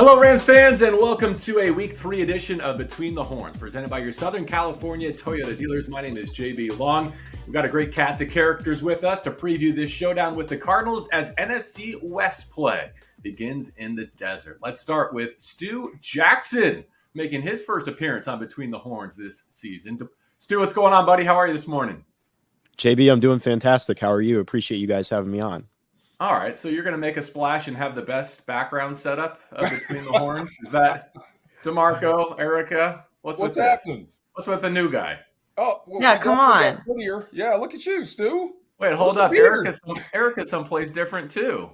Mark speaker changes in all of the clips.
Speaker 1: Hello, Rams fans, and welcome to a Week 3 edition of Between the Horns, presented by your Southern California Toyota dealers. My name is JB Long. We've got a great cast of characters with us to preview this showdown with the Cardinals as NFC West play begins in the desert. Let's start with Stu Jackson, making his first appearance on Between the Horns this season. Stu, what's going on, buddy? How are you this morning?
Speaker 2: JB, I'm doing fantastic. How are you? Appreciate you guys having me on.
Speaker 1: All right, so you're going to make a splash and have the best background setup Between the Horns? Is that DeMarco, Erica? What's
Speaker 3: happening?
Speaker 1: What's with the new guy?
Speaker 3: Oh, well,
Speaker 4: yeah, come on.
Speaker 3: Yeah, look at you, Stu.
Speaker 1: Wait, hold up. Erica's someplace different too.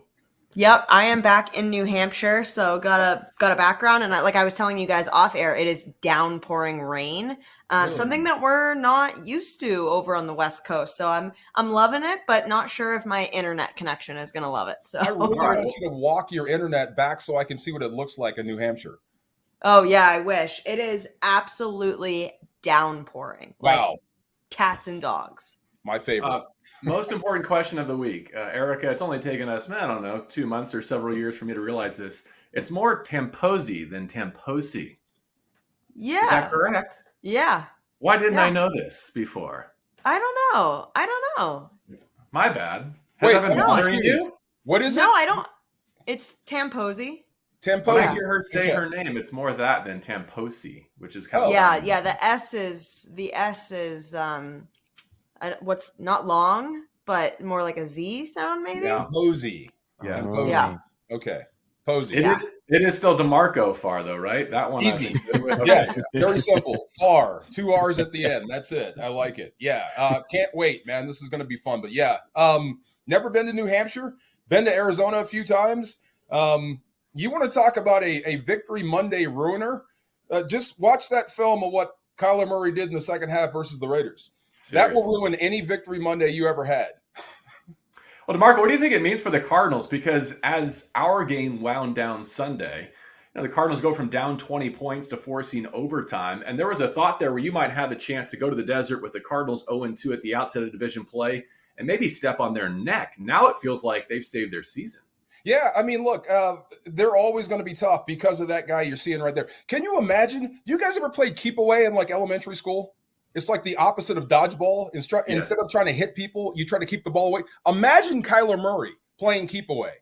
Speaker 4: Yep, I am back in New Hampshire, so got a background, and like I was telling you guys off air, it is downpouring rain, really? Something that we're not used to over on the West Coast. So I'm loving it, but not sure if my internet connection is going to love it. So
Speaker 3: I really want you to walk your internet back so I can see what it looks like in New Hampshire.
Speaker 4: Oh yeah, I wish. It is absolutely downpouring.
Speaker 3: Wow,
Speaker 4: like cats and dogs.
Speaker 3: My favorite.
Speaker 1: Most important question of the week. Erica, it's only taken us, I don't know, 2 months or several years for me to realize this. It's more Tamposi than Tamposi.
Speaker 4: Yeah.
Speaker 1: Is that correct?
Speaker 4: Yeah.
Speaker 1: Why didn't I know this before?
Speaker 4: I don't know.
Speaker 1: My bad.
Speaker 3: Wait,
Speaker 1: I been bothering you?
Speaker 3: What is it?
Speaker 4: No, I don't. It's Tamposi.
Speaker 3: Tamposi.
Speaker 1: When I hear her say her name, it's more that than Tamposi, which is kind of
Speaker 4: yeah. The S is what's not long, but more like a Z sound, maybe.
Speaker 3: Yeah. Tamposi.
Speaker 1: Yeah.
Speaker 3: Tamposi.
Speaker 4: Yeah.
Speaker 3: Okay. Posey.
Speaker 1: It is still DeMarco Farr, though, right? That one.
Speaker 3: Easy. Yes. Very simple. Farr. 2 R's at the end. That's it. I like it. Yeah. Can't wait, man. This is going to be fun. But yeah, never been to New Hampshire. Been to Arizona a few times. You want to talk about a Victory Monday ruiner? Just watch that film of what Kyler Murray did in the second half versus the Raiders. Seriously. That will ruin any Victory Monday you ever had.
Speaker 1: Well, DeMarco, what do you think it means for the Cardinals? Because as our game wound down Sunday, the Cardinals go from down 20 points to forcing overtime. And there was a thought there where you might have a chance to go to the desert with the Cardinals 0-2 at the outset of division play and maybe step on their neck. Now it feels like they've saved their season. Yeah,
Speaker 3: I mean, look, they're always going to be tough because of that guy you're seeing right there. Can you imagine? You guys ever played keep away in like elementary school? It's like the opposite of dodgeball. Instead of trying to hit people, you try to keep the ball away. Imagine Kyler Murray playing keep away.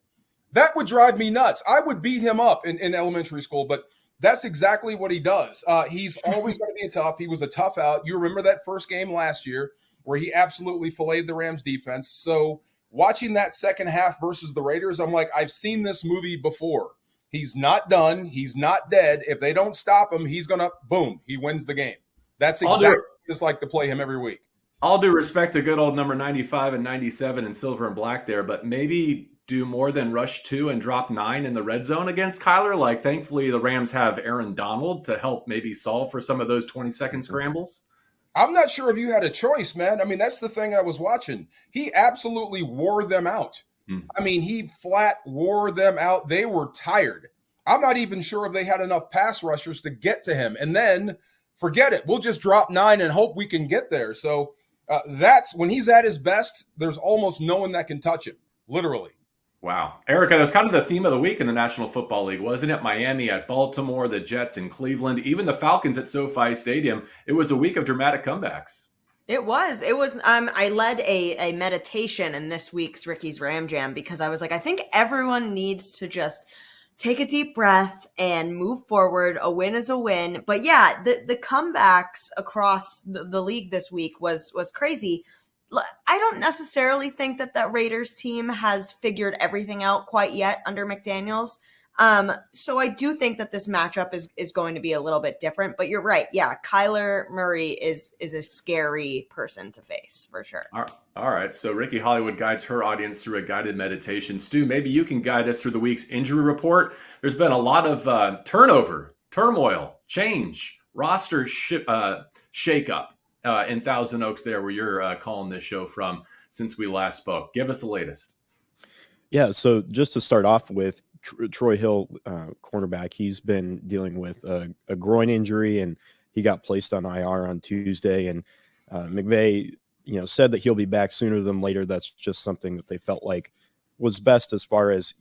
Speaker 3: That would drive me nuts. I would beat him up in elementary school, but that's exactly what he does. He's always going to be tough. He was a tough out. You remember that first game last year where he absolutely filleted the Rams defense. So watching that second half versus the Raiders, I'm like, I've seen this movie before. He's not done. He's not dead. If they don't stop him, he's going to, boom, he wins the game. That's exactly just like to play him every week.
Speaker 1: All due respect to good old number 95 and 97 in silver and black there, but maybe do more than rush 2 and drop 9 in the red zone against Kyler. Like, thankfully, the Rams have Aaron Donald to help maybe solve for some of those 20-second scrambles.
Speaker 3: I'm not sure if you had a choice, man. I mean, that's the thing I was watching. He absolutely wore them out. I mean, he flat wore them out. They were tired. I'm not even sure if they had enough pass rushers to get to him. And then forget it. We'll just drop 9 and hope we can get there. So that's when he's at his best, there's almost no one that can touch him, literally.
Speaker 1: Wow. Erica, that's kind of the theme of the week in the National Football League, wasn't it? Miami at Baltimore, the Jets in Cleveland, even the Falcons at SoFi Stadium. It was a week of dramatic comebacks.
Speaker 4: It was. I led a meditation in this week's Ricky's Ram Jam because I was like, I think everyone needs to just take a deep breath and move forward. A win is a win. But yeah, the comebacks across the league this week was crazy. I don't necessarily think that Raiders team has figured everything out quite yet under McDaniels. So I do think that this matchup is going to be a little bit different, but you're right. Yeah. Kyler Murray is a scary person to face for sure.
Speaker 1: All right. So Ricky Hollywood guides her audience through a guided meditation. Stu, maybe you can guide us through the week's injury report. There's been a lot of turnover, turmoil, change, roster shakeup in Thousand Oaks there where you're calling this show from since we last spoke. Give us the latest.
Speaker 2: Yeah. So just to start off with, Troy Hill, cornerback, he's been dealing with a groin injury, and he got placed on IR on Tuesday. And McVay, said that he'll be back sooner than later. That's just something that they felt like was best as far as,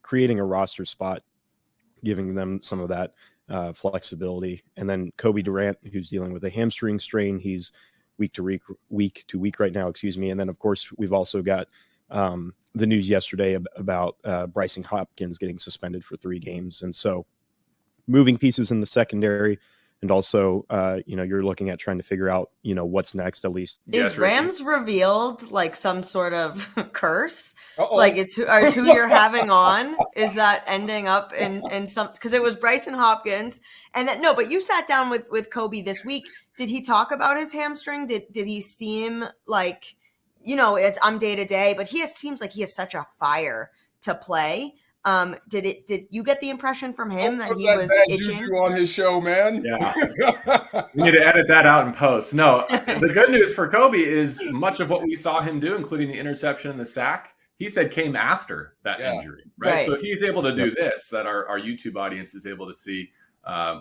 Speaker 2: creating a roster spot giving them some of that flexibility. And then Kobe Durant, who's dealing with a hamstring strain, he's week to week right now, excuse me. And then, of course, we've also got the news yesterday about Bryson Hopkins getting suspended for 3 games. And so moving pieces in the secondary. And also, you're looking at trying to figure out, what's next, at least.
Speaker 4: Is Rams revealed like some sort of curse?
Speaker 3: Uh-oh.
Speaker 4: Like it's who you're having on? Is that ending up in some, because it was Bryson Hopkins. And then, no, but you sat down with Kobe this week. Did he talk about his hamstring? Did he seem like, I'm day to day, but seems like he has such a fire to play. Did you get the impression from him that he was itching
Speaker 3: on his show, man?
Speaker 1: Yeah. We need to edit that out in post. No, the good news for Kobe is much of what we saw him do, including the interception and the sack, he said came after that injury, right? So if he's able to do this, that our YouTube audience is able to see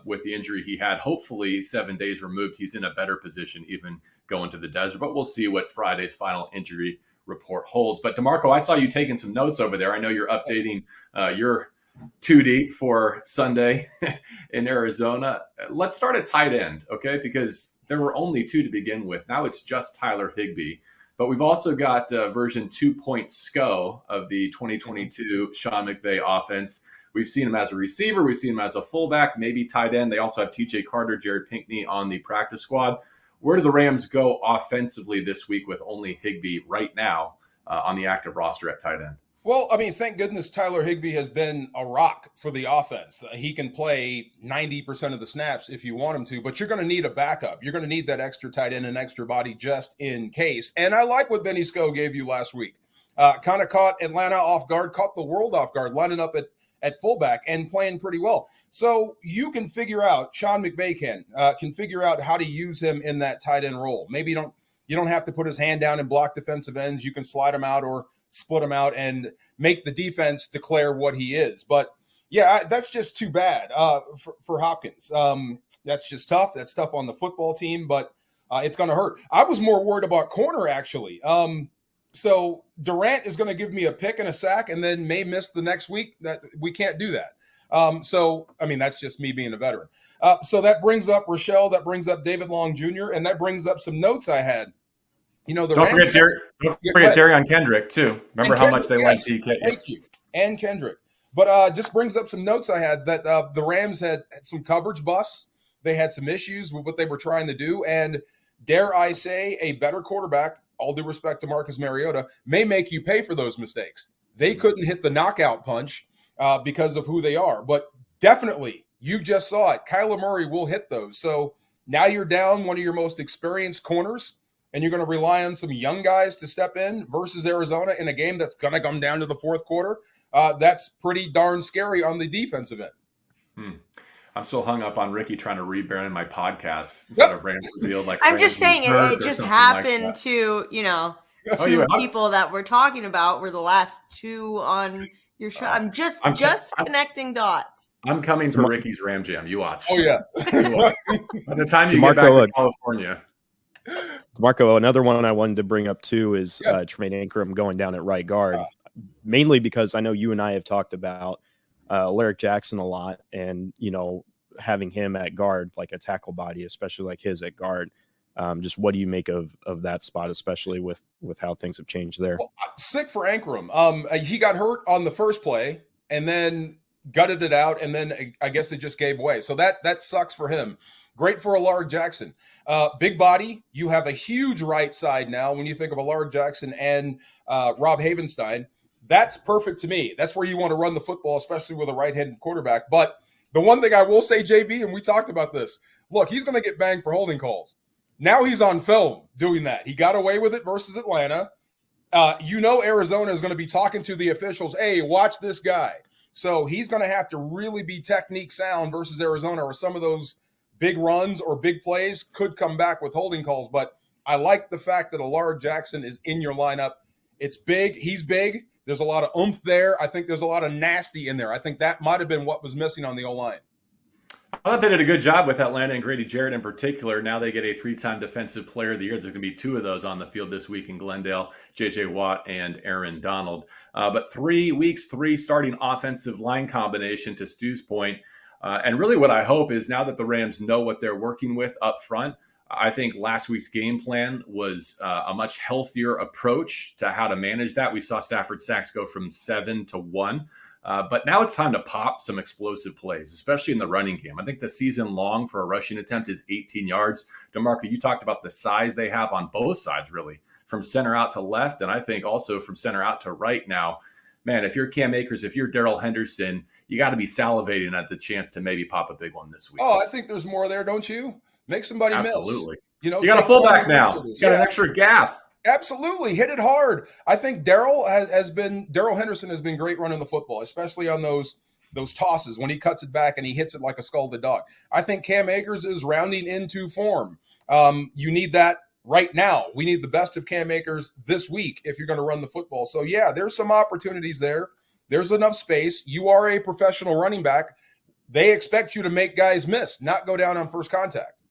Speaker 1: with the injury he had, hopefully 7 days removed, he's in a better position even going to the desert. But we'll see what Friday's final injury report holds. But DeMarco, I saw you taking some notes over there. I know you're updating your 2D for Sunday in Arizona. Let's start at tight end, okay? Because there were only 2 to begin with. Now it's just Tyler Higbee. But we've also got version 2.0 SCO of the 2022 Sean McVay offense. We've seen him as a receiver. We've seen him as a fullback, maybe tight end. They also have TJ Carter, Jared Pinkney on the practice squad. Where do the Rams go offensively this week with only Higbee right now on the active roster at tight end?
Speaker 3: Well, I mean, thank goodness Tyler Higbee has been a rock for the offense. He can play 90% of the snaps if you want him to, but you're going to need a backup. You're going to need that extra tight end and extra body just in case. And I like what Benny SCO gave you last week. Kind of caught Atlanta off guard, caught the world off guard, lining up at fullback and playing pretty well. So you can figure out, Sean McVay can figure out how to use him in that tight end role. Maybe you don't have to put his hand down and block defensive ends. You can slide him out or split him out and make the defense declare what he is. But yeah, that's just too bad for Hopkins. That's just tough. That's tough on the football team, but it's going to hurt. I was more worried about corner, actually. So Durant is going to give me a pick and a sack and then may miss the next week. That we can't do that. So, I mean, that's just me being a veteran. So that brings up Rochelle, that brings up David Long Jr., and that brings up some notes I had. Don't
Speaker 1: forget Darion Kendrick, too. Remember how much they went TK.
Speaker 3: Thank you. And Kendrick. But just brings up some notes I had that the Rams had some coverage busts. They had some issues with what they were trying to do. And dare I say, a better quarterback, all due respect to Marcus Mariota, may make you pay for those mistakes. They couldn't hit the knockout punch because of who they are. But definitely, you just saw it. Kyler Murray will hit those. So now you're down one of your most experienced corners, and you're going to rely on some young guys to step in versus Arizona in a game that's going to come down to the fourth quarter. That's pretty darn scary on the defensive end.
Speaker 1: I'm still hung up on Ricky trying to rebrand my podcast instead of Rams Revealed. Like
Speaker 4: I'm just saying it just happened
Speaker 1: like
Speaker 4: to, two people that we're talking about were the last 2 on your show. I'm just connecting dots.
Speaker 1: I'm coming for Ricky's Ram Jam. You watch.
Speaker 3: Oh, yeah.
Speaker 1: By the time you get back to California.
Speaker 2: Marco, another one I wanted to bring up too is Tremaine Ankrum going down at right guard, mainly because I know you and I have talked about Alaric Jackson a lot, and having him at guard, like a tackle body, especially like his at guard. Just what do you make of that spot, especially with how things have changed there?
Speaker 3: Well, sick for Ankrum. He got hurt on the first play and then gutted it out, and then I guess it just gave way. So that sucks for him. Great for Alaric Jackson. Big body. You have a huge right side now when you think of Alaric Jackson and Rob Havenstein. That's perfect to me. That's where you want to run the football, especially with a right-handed quarterback. But the one thing I will say, JB, and we talked about this, look, he's going to get banged for holding calls. Now he's on film doing that. He got away with it versus Atlanta. Arizona is going to be talking to the officials, hey, watch this guy. So he's going to have to really be technique sound versus Arizona, or some of those big runs or big plays could come back with holding calls. But I like the fact that Alaric Jackson is in your lineup. It's big. He's big. There's a lot of oomph there. I think there's a lot of nasty in there. I think that might have been what was missing on the O-line.
Speaker 1: I thought they did a good job with Atlanta and Grady Jarrett in particular. Now they get a 3-time Defensive Player of the Year. There's going to be 2 of those on the field this week in Glendale, J.J. Watt and Aaron Donald. But 3 weeks, 3 starting offensive line combination to Stu's point. And really what I hope is now that the Rams know what they're working with up front, I think last week's game plan was a much healthier approach to how to manage that. We saw Stafford sacks go from 7 to 1. But now it's time to pop some explosive plays, especially in the running game. I think the season long for a rushing attempt is 18 yards. DeMarco, you talked about the size they have on both sides, really, from center out to left. And I think also from center out to right now. Man, if you're Cam Akers, if you're Darrell Henderson, you got to be salivating at the chance to maybe pop a big one this week.
Speaker 3: Oh, I think there's more there, don't you? Make somebody miss.
Speaker 1: Absolutely.
Speaker 3: You know,
Speaker 1: you got a fullback now. You got an extra gap.
Speaker 3: Absolutely. Hit it hard. I think Darrell Henderson has been great running the football, especially on those tosses when he cuts it back and he hits it like a scalded dog. I think Cam Akers is rounding into form. You need that right now. We need the best of Cam Akers this week if you're going to run the football. So, yeah, there's some opportunities there. There's enough space. You are a professional running back. They expect you to make guys miss, not go down on first contact.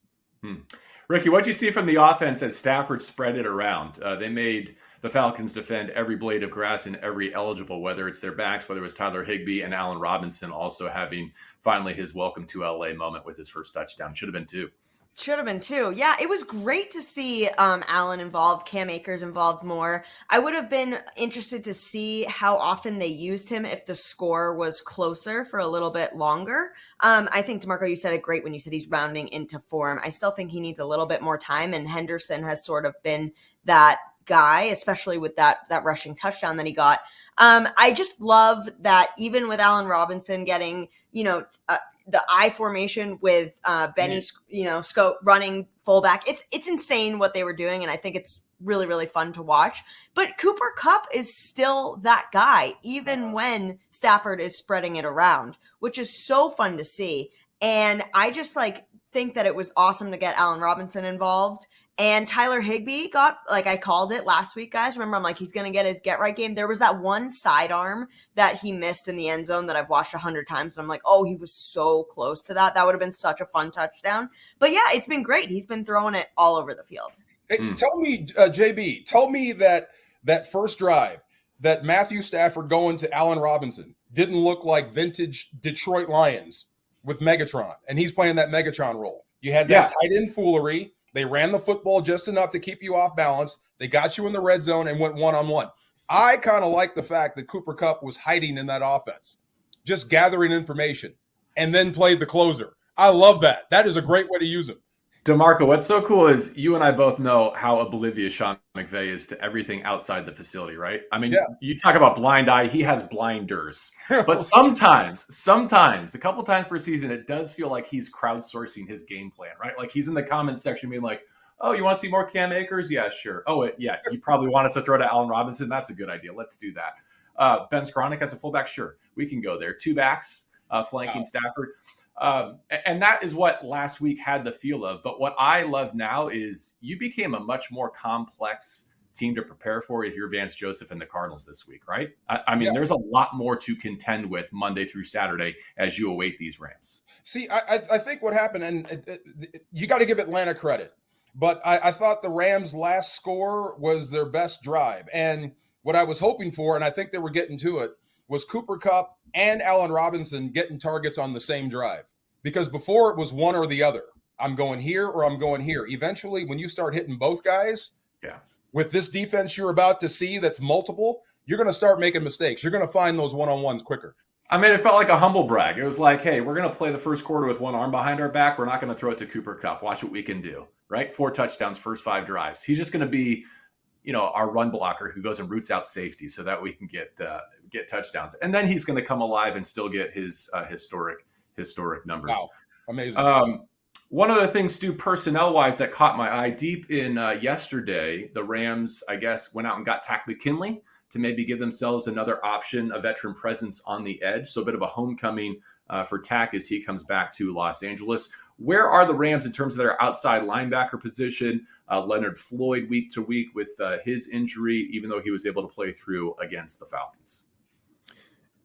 Speaker 1: Ricky, what did you see from the offense as Stafford spread it around? They made the Falcons defend every blade of grass and every eligible, whether it's their backs, whether it was Tyler Higbee and Allen Robinson also having finally his welcome to LA moment with his first touchdown. Should have been 2.
Speaker 4: Should have been 2. Yeah, it was great to see Allen involved, Cam Akers involved more. I would have been interested to see how often they used him if the score was closer for a little bit longer. I think, DeMarco, you said it great when you said he's rounding into form. I still think he needs a little bit more time, and Henderson has sort of been that guy, especially with that rushing touchdown that he got. I just love that even with Allen Robinson getting, the I formation with Benny, Scope running fullback. It's insane what they were doing, and I think it's really, really fun to watch. But Cooper Kupp is still that guy, even when Stafford is spreading it around, which is so fun to see. And I just think that it was awesome to get Allen Robinson involved. And Tyler Higbee got, I called it last week, guys. Remember, I'm he's going to get his get-right game. There was that one sidearm that he missed in the end zone that I've watched 100 times. And I'm oh, he was so close to that. That would have been such a fun touchdown. But, yeah, it's been great. He's been throwing it all over the field.
Speaker 3: Hey, tell me, JB, tell me that first drive, that Matthew Stafford going to Allen Robinson didn't look like vintage Detroit Lions with Megatron. And he's playing that Megatron role. You had that tight end foolery. They ran the football just enough to keep you off balance. They got you in the red zone and went one-on-one. I kind of like the fact that Cooper Kupp was hiding in that offense, just gathering information, and then played the closer. I love that. That is a great way to use him.
Speaker 1: DeMarco, what's so cool is you and I both know how oblivious Sean McVay is to everything outside the facility, right? I mean, You talk about blind eye, he has blinders. But sometimes, a couple times per season, it does feel like he's crowdsourcing his game plan, right? He's in the comments section being oh, you want to see more Cam Akers? Yeah, sure. Oh, you probably want us to throw to Allen Robinson? That's a good idea. Let's do that. Ben Skowronek as a fullback? Sure, we can go there. 2 backs flanking Stafford. And that is what last week had the feel of. But what I love now is you became a much more complex team to prepare for if you're Vance Joseph and the Cardinals this week, right? I mean, there's a lot more to contend with Monday through Saturday as you await these Rams.
Speaker 3: See, I think what happened, and you got to give Atlanta credit, but I thought the Rams' last score was their best drive. And what I was hoping for, and I think they were getting to it, was Cooper Kupp and Allen Robinson getting targets on the same drive. Because before it was one or the other. I'm going here or I'm going here. Eventually, when you start hitting both guys, with this defense you're about to see that's multiple, you're going to start making mistakes. You're going to find those one-on-ones quicker.
Speaker 1: I mean, it felt like a humble brag. It was hey, we're going to play the first quarter with one arm behind our back. We're not going to throw it to Cooper Kupp. Watch what we can do, right? 4 touchdowns, first 5 drives. He's just going to be, our run blocker who goes and roots out safety so that we can get touchdowns. And then he's going to come alive and still get his historic numbers.
Speaker 3: Wow. Amazing.
Speaker 1: One of the things, Stu, personnel-wise, that caught my eye deep in yesterday, the Rams, I guess, went out and got Takk McKinley to maybe give themselves another option, a veteran presence on the edge. So a bit of a homecoming for Takk as he comes back to Los Angeles. Where are the Rams in terms of their outside linebacker position? Leonard Floyd week to week with his injury, even though he was able to play through against the Falcons.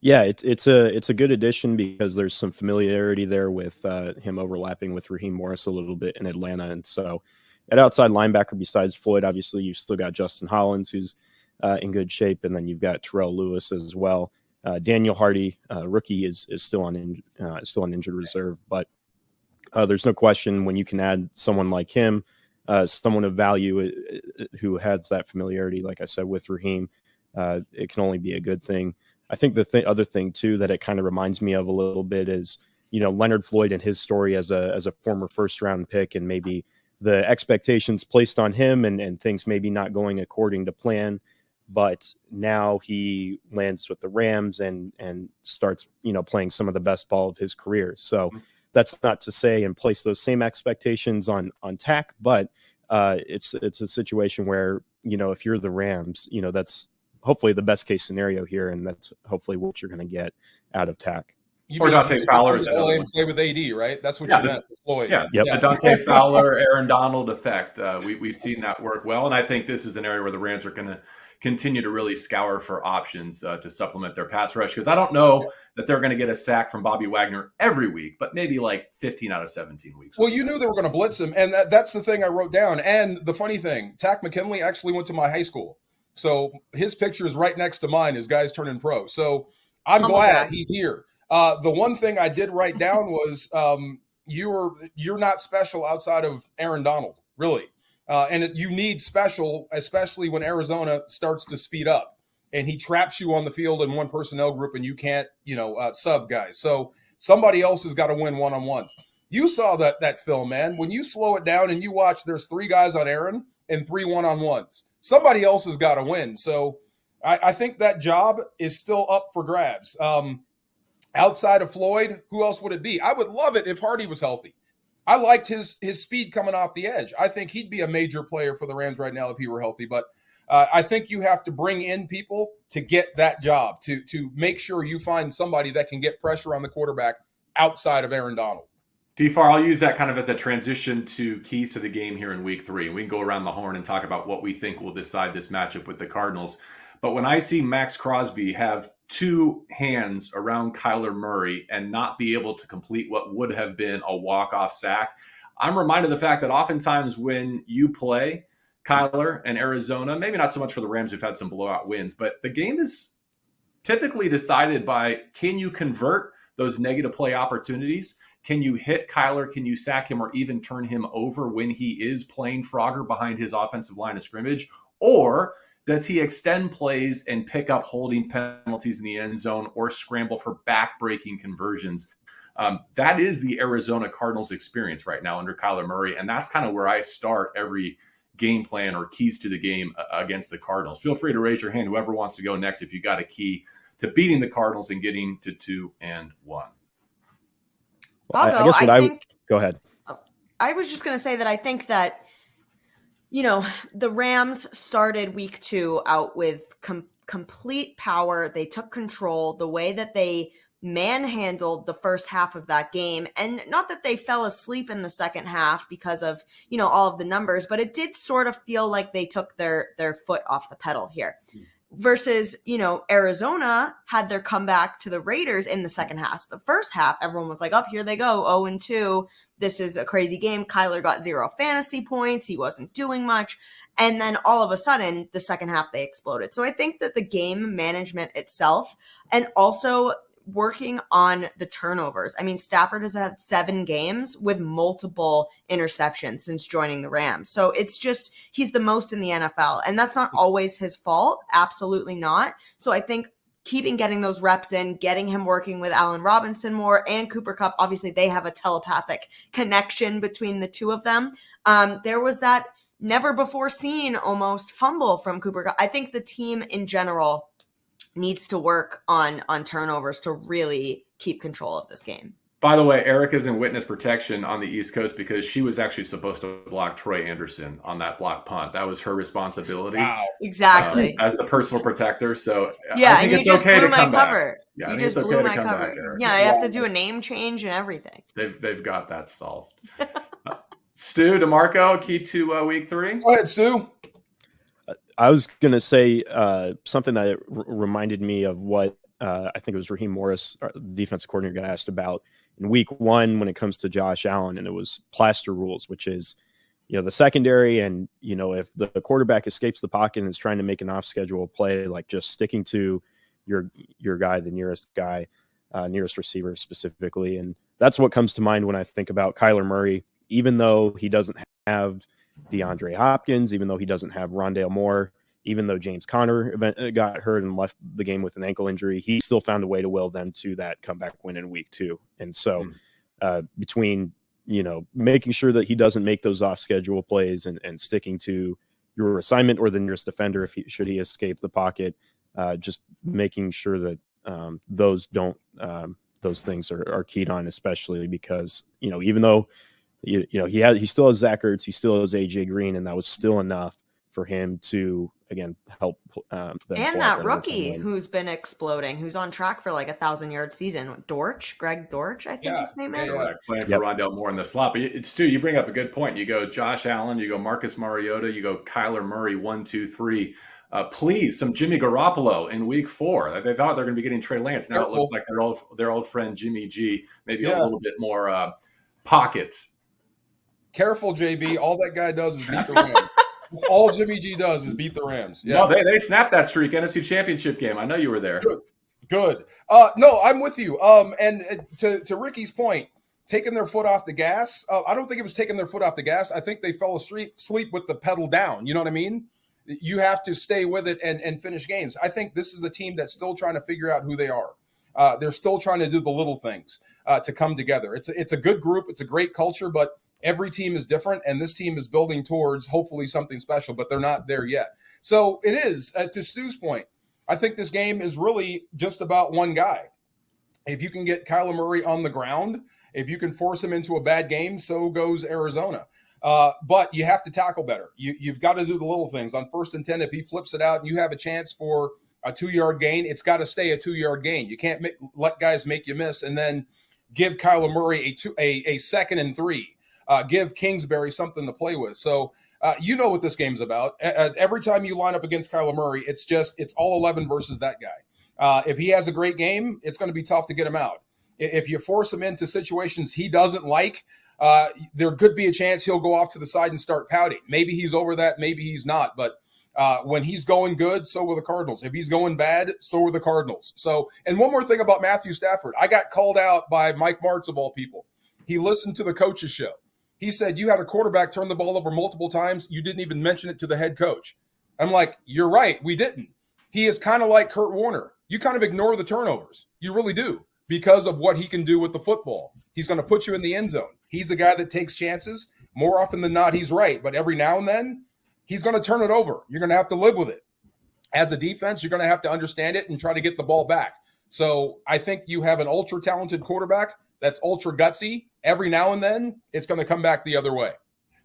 Speaker 2: Yeah, it's a good addition because there's some familiarity there with him overlapping with Raheem Morris a little bit in Atlanta, and so at outside linebacker, besides Floyd, obviously you've still got Justin Hollins, who's in good shape, and then you've got Terrell Lewis as well. Daniel Hardy, rookie, is still on injured reserve, but there's no question when you can add someone like him, someone of value who has that familiarity, like I said, with Raheem, it can only be a good thing. I think the other thing too that it kind of reminds me of a little bit is, Leonard Floyd and his story as a former first round pick, and maybe the expectations placed on him and things maybe not going according to plan. But now he lands with the Rams and starts, playing some of the best ball of his career. So that's not to say and place those same expectations on Tack, but it's a situation where, if you're the Rams, that's hopefully the best case scenario here, and that's hopefully what you're going to get out of Tack.
Speaker 1: Or Dante Fowler is another one.
Speaker 3: Play with AD, right? That's what you meant with Floyd.
Speaker 1: Yeah, yep. The Dante Fowler, Aaron Donald effect. We've seen that work well, and I think this is an area where the Rams are going to continue to really scour for options to supplement their pass rush, because I don't know that they're going to get a sack from Bobby Wagner every week, but maybe like 15 out of 17 weeks.
Speaker 3: Well, you knew they were going to blitz him, and that's the thing I wrote down. And the funny thing, Tack McKinley actually went to my high school. So his picture is right next to mine as guys turning pro. So I'm glad he's here. The one thing I did write down was you're not special outside of Aaron Donald, really. And you need special, especially when Arizona starts to speed up and he traps you on the field in one personnel group and you can't, sub guys. So somebody else has got to win one-on-ones. You saw that film, man. When you slow it down and you watch, there's 3 guys on Aaron and 3 one-on-ones. Somebody else has got to win. So I think that job is still up for grabs. Outside of Floyd, who else would it be? I would love it if Hardy was healthy. I liked his speed coming off the edge. I think he'd be a major player for the Rams right now if he were healthy. But I think you have to bring in people to get that job, to make sure you find somebody that can get pressure on the quarterback outside of Aaron Donald.
Speaker 1: Farr, I'll use that kind of as a transition to keys to the game here in week 3. We can go around the horn and talk about what we think will decide this matchup with the Cardinals. But when I see Max Crosby have 2 hands around Kyler Murray and not be able to complete what would have been a walk-off sack, I'm reminded of the fact that oftentimes when you play Kyler and Arizona, maybe not so much for the Rams who've had some blowout wins, but the game is typically decided by, can you convert those negative play opportunities? Can you hit Kyler? Can you sack him or even turn him over when he is playing Frogger behind his offensive line of scrimmage? Or does he extend plays and pick up holding penalties in the end zone or scramble for back-breaking conversions? That is the Arizona Cardinals experience right now under Kyler Murray, and that's kind of where I start every game plan or keys to the game against the Cardinals. Feel free to raise your hand, whoever wants to go next, if you got a key to beating the Cardinals and getting to 2-1.
Speaker 4: Well,
Speaker 2: I guess go ahead.
Speaker 4: I was just going to say that I think that, the Rams started week 2 out with complete power. They took control. The way that they manhandled the first half of that game, and not that they fell asleep in the second half because of, all of the numbers, but it did sort of feel like they took their foot off the pedal here. Versus, Arizona had their comeback to the Raiders in the second half. The first half, everyone was like, here they go, 0-2. This is a crazy game. Kyler got 0 fantasy points. He wasn't doing much. And then all of a sudden, the second half, they exploded. So I think that the game management itself, and also working on the turnovers. I mean, Stafford has had 7 games with multiple interceptions since joining the Rams. So it's just, he's the most in the NFL, and that's not always his fault. Absolutely not. So I think getting those reps in, getting him working with Allen Robinson more and Cooper Kupp, obviously they have a telepathic connection between the two of them. There was that never before seen almost fumble from Cooper Kupp. I think the team in general needs to work on turnovers to really keep control of this game.
Speaker 1: By the way, Erica's in witness protection on the East Coast because she was actually supposed to block Troy Anderson on that block punt. That was her responsibility.
Speaker 3: Wow.
Speaker 4: Exactly.
Speaker 1: As the personal protector. So
Speaker 4: yeah,
Speaker 1: I think it's okay to come back. Yeah,
Speaker 4: you just blew my cover. Yeah, I have to do a name change and everything.
Speaker 1: They've got that solved. Stu, DeMarco, key to week 3.
Speaker 3: Go ahead, Stu.
Speaker 2: I was going to say something that reminded me of what I think it was Raheem Morris, the defensive coordinator, got asked about in week 1 when it comes to Josh Allen, and it was plaster rules, which is, the secondary. And, if the quarterback escapes the pocket and is trying to make an off schedule play, like just sticking to your guy, the nearest guy, nearest receiver specifically. And that's what comes to mind when I think about Kyler Murray, even though he doesn't have DeAndre Hopkins, even though he doesn't have Rondale Moore, even though James Conner got hurt and left the game with an ankle injury, he still found a way to will them to that comeback win in week 2. And so between, making sure that he doesn't make those off schedule plays and sticking to your assignment or the nearest defender, should he escape the pocket, just making sure that those things are keyed on, especially because, even though, he still has Zach Ertz, he still has AJ Green, and that was still enough for him to, again, help.
Speaker 4: And that rookie who's been exploding, who's on track for like 1,000-yard season, Greg Dortch, I think his name is.
Speaker 1: Playing for Rondale Moore in the slot. But Stu, you bring up a good point. You go Josh Allen, you go Marcus Mariota, you go Kyler Murray, 1, 2, 3. Please, some Jimmy Garoppolo in week 4. They thought they're going to be getting Trey Lance. Now it looks like their old friend Jimmy G, maybe a little bit more pockets.
Speaker 3: Careful, JB. All that guy does is beat the Rams. That's all Jimmy G does is beat the Rams. Yeah.
Speaker 1: No, they snapped that streak. NFC Championship game. I know you were there.
Speaker 3: Good. No, I'm with you. And to Ricky's point, taking their foot off the gas. I don't think it was taking their foot off the gas. I think they fell asleep with the pedal down. You know what I mean? You have to stay with it and finish games. I think this is a team that's still trying to figure out who they are. They're still trying to do the little things to come together. It's a good group. It's a great culture, but every team is different, and this team is building towards hopefully something special, but they're not there yet. So it is, to Stu's point, I think this game is really just about one guy. If you can get Kyler Murray on the ground, if you can force him into a bad game, so goes Arizona. But you have to tackle better. You've got to do the little things. On 1st and 10, if he flips it out and you have a chance for a 2-yard gain, it's got to stay a 2-yard gain. You can't let guys make you miss and then give Kyler Murray a 2nd and 3. Give Kingsbury something to play with. So you know what this game's about. Every time you line up against Kyler Murray, it's all 11 versus that guy. If he has a great game, it's going to be tough to get him out. If you force him into situations he doesn't like, there could be a chance he'll go off to the side and start pouting. Maybe he's over that, maybe he's not. But when he's going good, so will the Cardinals. If he's going bad, so are the Cardinals. So, and one more thing about Matthew Stafford. I got called out by Mike Martz, of all people. He listened to the coach's show. He said, you had a quarterback turn the ball over multiple times. You didn't even mention it to the head coach. I'm like, you're right. We didn't. He is kind of like Kurt Warner. You kind of ignore the turnovers. You really do, because of what he can do with the football. He's going to put you in the end zone. He's a guy that takes chances. More often than not, he's right. But every now and then, he's going to turn it over. You're going to have to live with it. As a defense, you're going to have to understand it and try to get the ball back. So I think you have an ultra-talented quarterback that's ultra gutsy. Every now and then, it's going to come back the other way.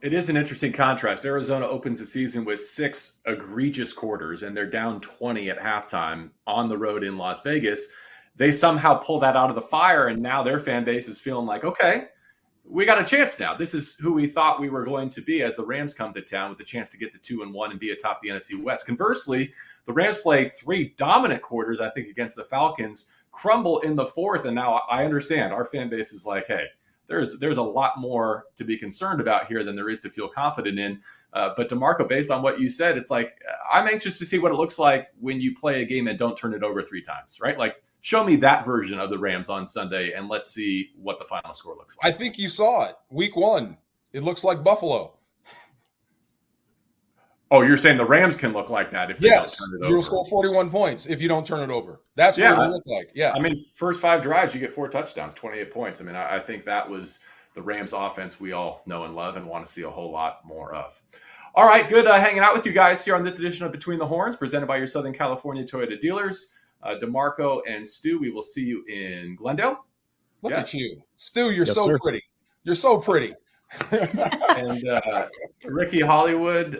Speaker 1: It is an interesting contrast. Arizona opens the season with 6 egregious quarters, and they're down 20 at halftime on the road in Las Vegas. They somehow pull that out of the fire, and now their fan base is feeling like, okay, we got a chance now. This is who we thought we were going to be as the Rams come to town with a chance to get to 2-1 and be atop the NFC West. Conversely, the Rams play 3 dominant quarters, I think, against the Falcons, crumble in the 4th, and now I understand our fan base is like, hey, there's a lot more to be concerned about here than there is to feel confident in. But DeMarco, based on what you said, it's like, I'm anxious to see what it looks like when you play a game and don't turn it over 3 times, right? Like, show me that version of the Rams on Sunday, and let's see what the final score looks like.
Speaker 3: I think you saw it. Week 1, it looks like Buffalo.
Speaker 1: Oh, you're saying the Rams can look like that if they don't turn it over.
Speaker 3: You'll score 41 points if you don't turn it over. That's what it'll look like. Yeah.
Speaker 1: I mean, first 5 drives, you get 4 touchdowns, 28 points. I mean, I think that was the Rams offense we all know and love and want to see a whole lot more of. All right, good hanging out with you guys here on this edition of Between the Horns, presented by your Southern California Toyota dealers. DeMarco and Stu, we will see you in Glendale.
Speaker 3: Look at you. Stu, you're so pretty. You're so pretty.
Speaker 1: And Ricky Hollywood,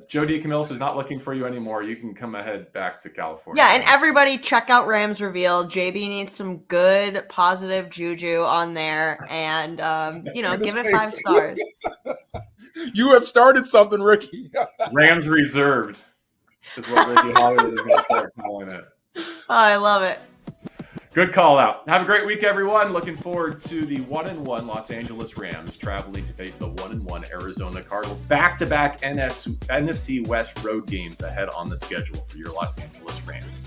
Speaker 1: Joe DeCamillis is not looking for you anymore. You can come ahead back to California.
Speaker 4: Yeah, and everybody check out Rams Reveal. JB needs some good positive juju on there, and give it 5 stars.
Speaker 3: You have started something, Ricky.
Speaker 1: Rams Reserved is what Ricky Hollywood is going to start calling it.
Speaker 4: Oh, I love it.
Speaker 1: Good call out. Have a great week, everyone. Looking forward to the 1-1 Los Angeles Rams traveling to face the 1-1 Arizona Cardinals. Back-to-back NFC West road games ahead on the schedule for your Los Angeles Rams.